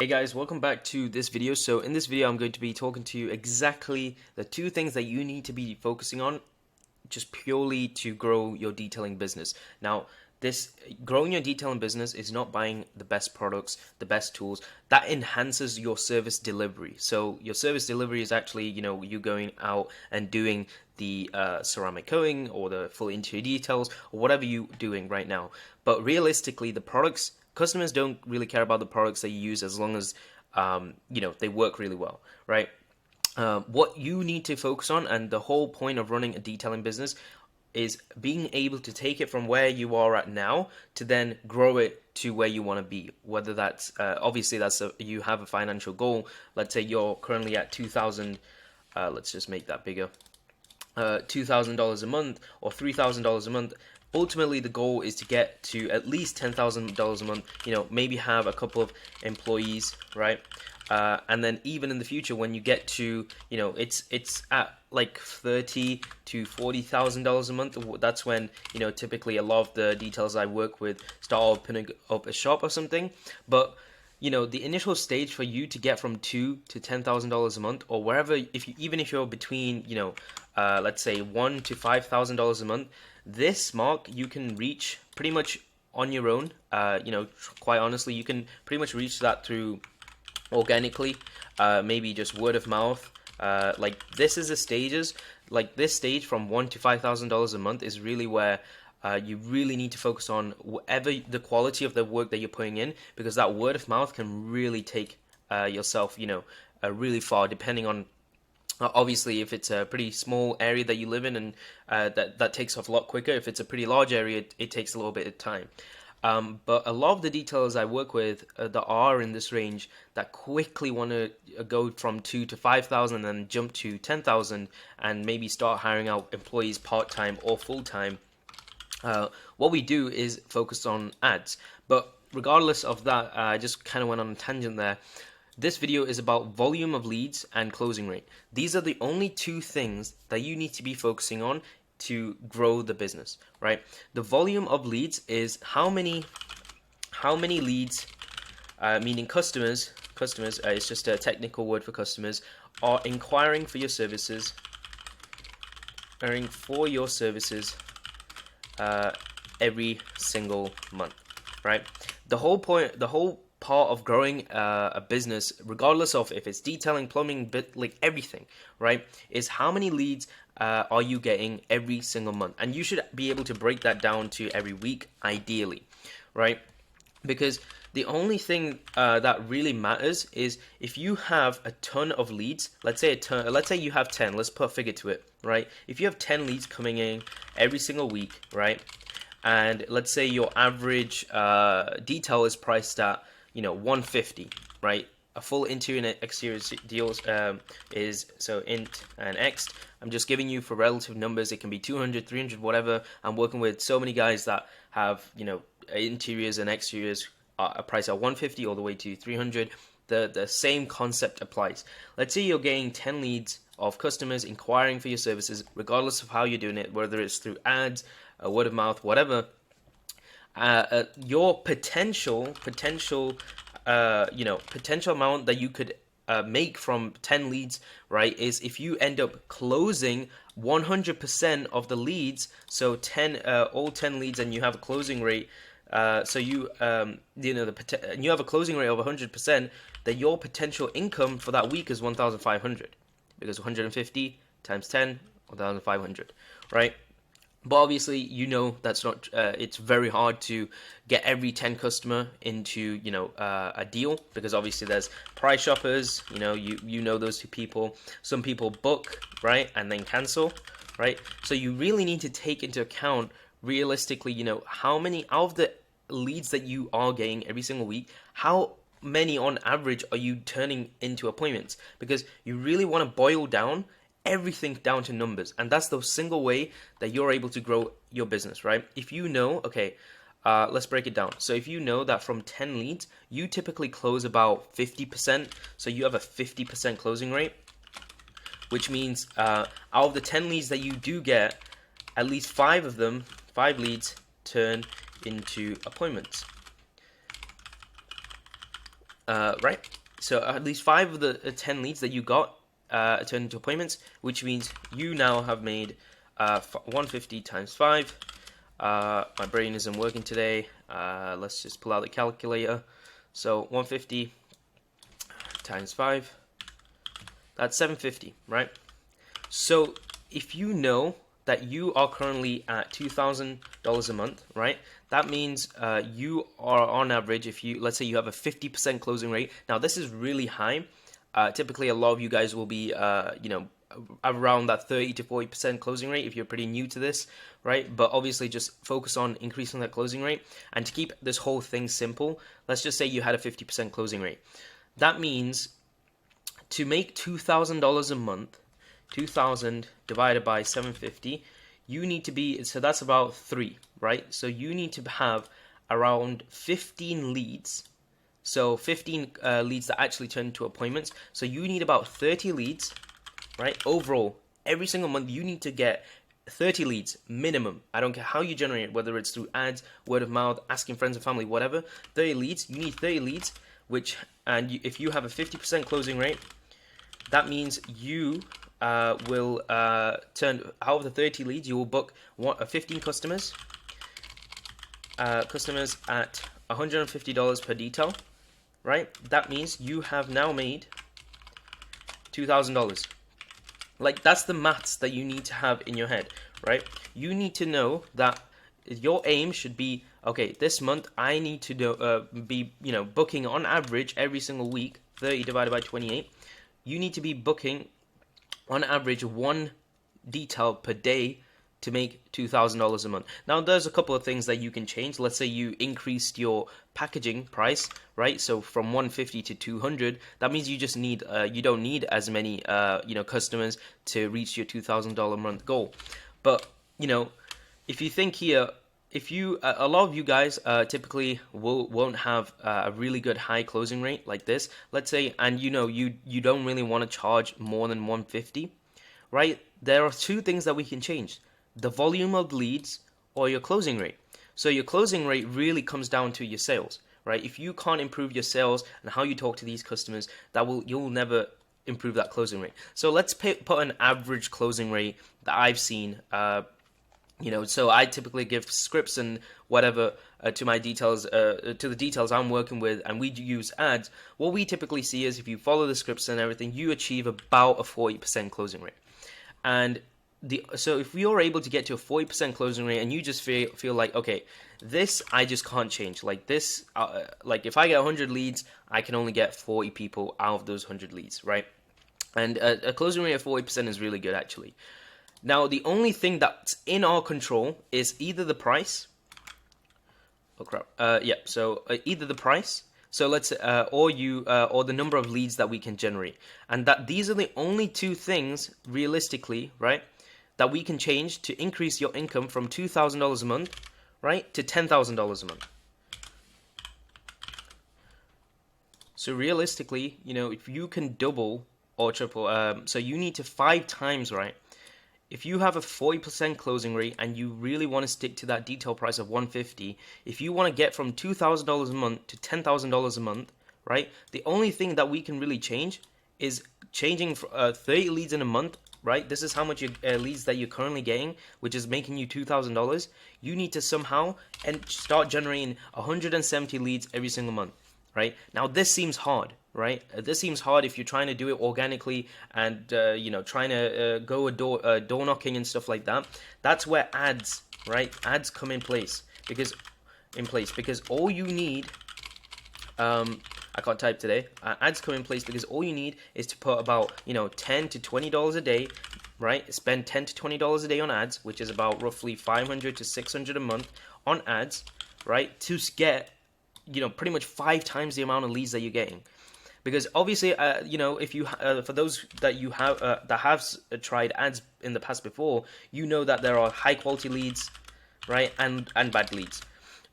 Hey guys, welcome back to this video. So in this video, I'm going to be talking to you exactly the two things that you need to be focusing on just purely to grow your detailing business. Now, this growing your detailing business is not buying the best products, the best tools. That enhances your service delivery. So your service delivery is actually, you going out and doing the ceramic coating or the full interior details or whatever you're doing right now. But realistically, the products, customers don't really care about the products that you use as long as they work really well, right? What you need to focus on, and the whole point of running a detailing business, is being able to take it from where you are at now to then grow it to where you want to be. Whether that's obviously you have a financial goal. Let's say you're currently at 2,000. Let's just make that bigger. $2,000 a month or $3,000 a month. Ultimately, the goal is to get to at least $10,000 a month. Maybe have a couple of employees, right? And then even in the future, when you get to, it's at like $30,000 to $40,000 a month. That's when typically a lot of the details I work with start opening up a shop or something. But the initial stage for you to get from $2,000 to $10,000 a month, or wherever, even if you're between, let's say $1,000 to $5,000 a month, this mark you can reach pretty much on your own. Quite honestly, you can pretty much reach that through organically, maybe just word of mouth. Like this is the stages. Like this stage from $1,000 to $5,000 a month is really where you really need to focus on whatever the quality of the work that you're putting in, because that word of mouth can really take yourself, really far, depending on obviously if it's a pretty small area that you live in, and that takes off a lot quicker. If it's a pretty large area, it takes a little bit of time. But a lot of the detailers I work with that are in this range that quickly want to go from 2 to 5,000 and then jump to 10,000 and maybe start hiring out employees part time or full time. What we do is focus on ads. But regardless of that, I just kind of went on a tangent there. This video is about volume of leads and closing rate. These are the only two things that you need to be focusing on to grow the business, right? The volume of leads is how many leads, meaning customers, it's just a technical word for customers, are inquiring for your services, uh, every single month, right? The whole part of growing a business, regardless of if it's detailing, plumbing, bit like everything, right, is how many leads are you getting every single month, and you should be able to break that down to every week, ideally, right? Because the only thing that really matters is if you have a ton of leads. Let's say you have 10. Let's put a figure to it, right? If you have 10 leads coming in every single week, right, and let's say your average detail is priced at 150, right? A full interior and exterior deals is so int and ext. I'm just giving you for relative numbers. It can be 200, 300, whatever. I'm working with so many guys that have interiors and exteriors are priced at 150 all the way to 300. The same concept applies. Let's say you're getting 10 leads of customers inquiring for your services, regardless of how you're doing it, whether it's through ads, word of mouth, whatever. Your potential amount that you could make from 10 leads, right, is if you end up closing 100% of the leads, so all 10 leads, and you have a closing rate, so you you have a closing rate of 100%, that your potential income for that week is 1,500, because 150 times 10, 1,500, right? But obviously, that's not. It's very hard to get every 10 customer into a deal, because obviously there's price shoppers. You know those two people. Some people book, right, and then cancel, right. So you really need to take into account realistically, how many out of the leads that you are getting every single week, how many on average are you turning into appointments, because you really want to boil down everything down to numbers, and that's the single way that you're able to grow your business, right? If okay, let's break it down. So if you know that from 10 leads you typically close about 50%, so you have a 50% closing rate, which means out of the 10 leads that you do get, at least 5 leads turn into appointments. right? So at least 5 of the 10 leads that you got turned into appointments, which means you now have made 150 times 5. My brain isn't working today. Let's just pull out the calculator. So 150 times 5, that's 750, right? So if you know that you are currently at $2,000 a month, right? That means you are on average, if you, let's say you have a 50% closing rate. Now this is really high. Typically a lot of you guys will be, around that 30 to 40% closing rate if you're pretty new to this, right? But obviously just focus on increasing that closing rate. And to keep this whole thing simple, let's just say you had a 50% closing rate. That means to make $2,000 a month, 2,000 divided by 750, you need to be, so that's about 3, right? So you need to have around 15 leads. So 15 leads that actually turn into appointments. So you need about 30 leads, right? Overall, every single month you need to get 30 leads minimum. I don't care how you generate it, whether it's through ads, word of mouth, asking friends and family, whatever. 30 leads, you need 30 leads, if you have a 50% closing rate, that means you will turn, out of the 30 leads, you will book 15 customers at $150 per detail, right? That means you have now made $2,000. Like, that's the maths that you need to have in your head, right? You need to know that your aim should be, okay, this month I need to be, booking on average every single week, 30 divided by 28. You need to be booking on average 1 detail per day to make $2,000 a month. Now, there's a couple of things that you can change. Let's say you increased your packaging price, right? So from 150 to 200, that means you just need, you don't need as many, customers to reach your $2,000 a month goal. But, if you think here, a lot of you guys typically won't have a really good high closing rate like this, let's say, and you don't really want to charge more than 150, right? There are 2 things that we can change: the volume of leads or your closing rate. So your closing rate really comes down to your sales, right? If you can't improve your sales and how you talk to these customers, you'll never improve that closing rate. So let's put an average closing rate that I've seen. So I typically give scripts and whatever to my details, to the details I'm working with, and we use ads. What we typically see is if you follow the scripts and everything, you achieve about a 40% closing rate. And so if you're able to get to a 40% closing rate and you just feel like, okay, this I just can't change. Like this, like if I get 100 leads, I can only get 40 people out of those 100 leads, right? And a closing rate of 40% is really good, actually. Now, the only thing that's in our control is either the price. Oh crap! Either the price. So let's or the number of leads that we can generate, and that these are the only 2 things realistically, right, that we can change to increase your income from $2,000 a month, right, to $10,000 a month. So realistically, if you can double or triple, so you need to 5 times, right? If you have a 40% closing rate and you really want to stick to that detail price of 150, if you want to get from $2,000 a month to $10,000 a month, right? The only thing that we can really change is changing 30 leads in a month, right? This is how much leads that you're currently getting, which is making you $2,000. You need to somehow start generating 170 leads every single month, right? Now this seems hard, right? This seems hard if you're trying to do it organically and trying to go door knocking and stuff like that. That's where ads, right? Ads come in place because all you need, I can't type today. Ads come in place because all you need is to put about $10 to $20 a day, right? Spend $10 to $20 a day on ads, which is about roughly $500 to $600 a month on ads, right? To get pretty much 5 times the amount of leads that you're getting. Because obviously, if you for those that you have that have tried ads in the past before, that there are high quality leads, right, and bad leads,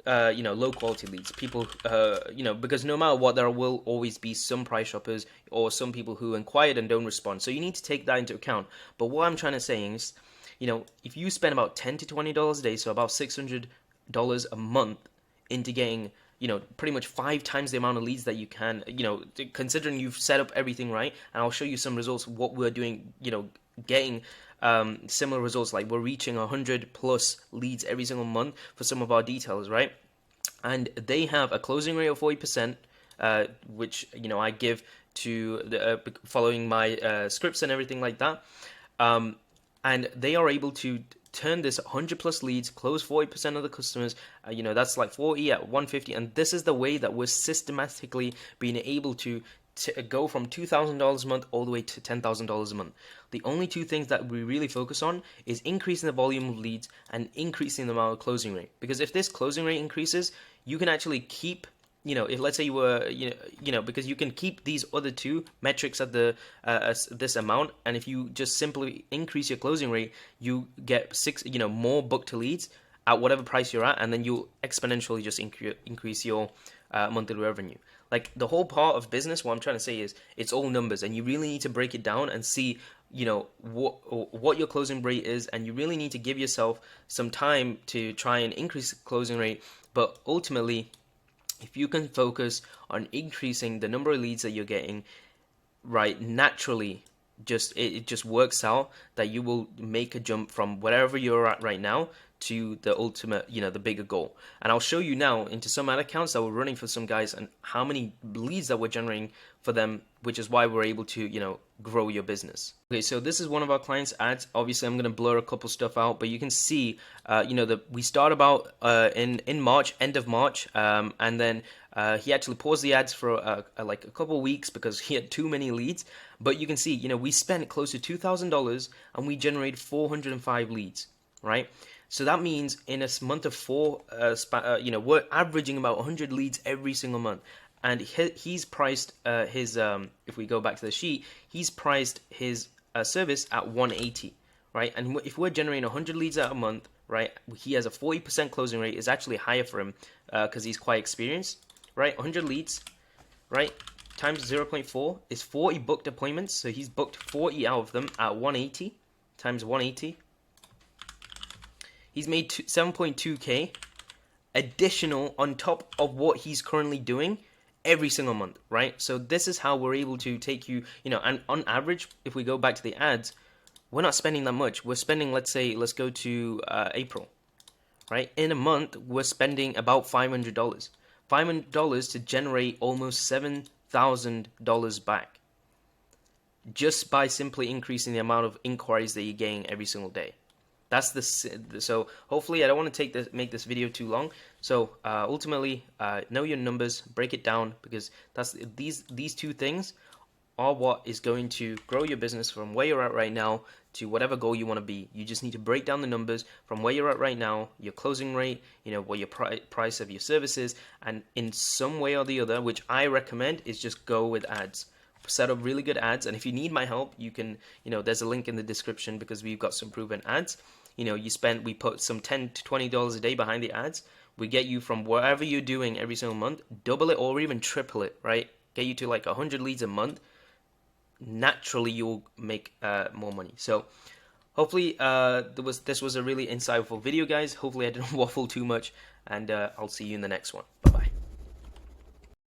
low quality leads. People, because no matter what, there will always be some price shoppers or some people who inquired and don't respond. So you need to take that into account. But what I'm trying to say is, if you spend about $10 to $20 a day, so about $600 a month into getting you know, pretty much 5 times the amount of leads that you can, you know, considering you've set up everything right. And I'll show you some results, what we're doing, you know, getting similar results. Like we're reaching 100 plus leads every single month for some of our details, right? And they have a closing rate of 40%, which, you know, I give to the following my scripts and everything like that. And they are able to turn this 100 plus leads, close 40% of the customers. You know, that's like 40 at 150. And this is the way that we're systematically being able to go from $2,000 a month all the way to $10,000 a month. The only two things that we really focus on is increasing the volume of leads and increasing the amount of closing rate. Because if this closing rate increases, you can actually keep, you know, if let's say you were, you know, because you can keep these other two metrics at the this amount, and if you just simply increase your closing rate, you get more book to leads at whatever price you're at, and then you exponentially just increase your monthly revenue. Like the whole part of business, what I'm trying to say is it's all numbers, and you really need to break it down and see, you know, what your closing rate is, and you really need to give yourself some time to try and increase the closing rate. But ultimately, if you can focus on increasing the number of leads that you're getting, right, naturally, it just works out that you will make a jump from wherever you're at right now to the ultimate, you know, the bigger goal. And I'll show you now into some ad accounts that we're running for some guys and how many leads that we're generating for them, which is why we're able to, you know, grow your business. Okay, so this is one of our clients' ads. Obviously, I'm going to blur a couple stuff out, but you can see, you know, we start about in March, end of March, and then he actually paused the ads for like a couple weeks because he had too many leads. But you can see, you know, we spent close to $2,000 and we generated 405 leads, right? So that means in a month of four, you know, we're averaging about 100 leads every single month. And he's priced his, if we go back to the sheet, he's priced his service at 180, right? And if we're generating 100 leads a month, right, he has a 40% closing rate. Is actually higher for him because he's quite experienced, right? 100 leads, right, times 0.4 is 40 booked appointments. So he's booked 40 out of them at 180 times 180. He's made 7.2K additional on top of what he's currently doing every single month, right? So this is how we're able to take you, you know, and on average, if we go back to the ads, we're not spending that much. We're spending, let's go to April, right? In a month, we're spending about $500. $500 to generate almost $7,000 back just by simply increasing the amount of inquiries that you're getting every single day. That's so hopefully I don't want to make this video too long. So ultimately, know your numbers, break it down, because that's these two things are what is going to grow your business from where you're at right now to whatever goal you want to be. You just need to break down the numbers from where you're at right now, your closing rate, you know, what your price of your services, and in some way or the other, which I recommend, is just go with ads. Set up really good ads, and if you need my help, you can, you know, there's a link in the description because we've got some proven ads. You know, we put some $10 to $20 a day behind the ads. We get you from wherever you're doing every single month, double it or even triple it, right? Get you to like 100 leads a month. Naturally, you'll make more money. So hopefully this was a really insightful video, guys. Hopefully I didn't waffle too much, and I'll see you in the next one. Bye.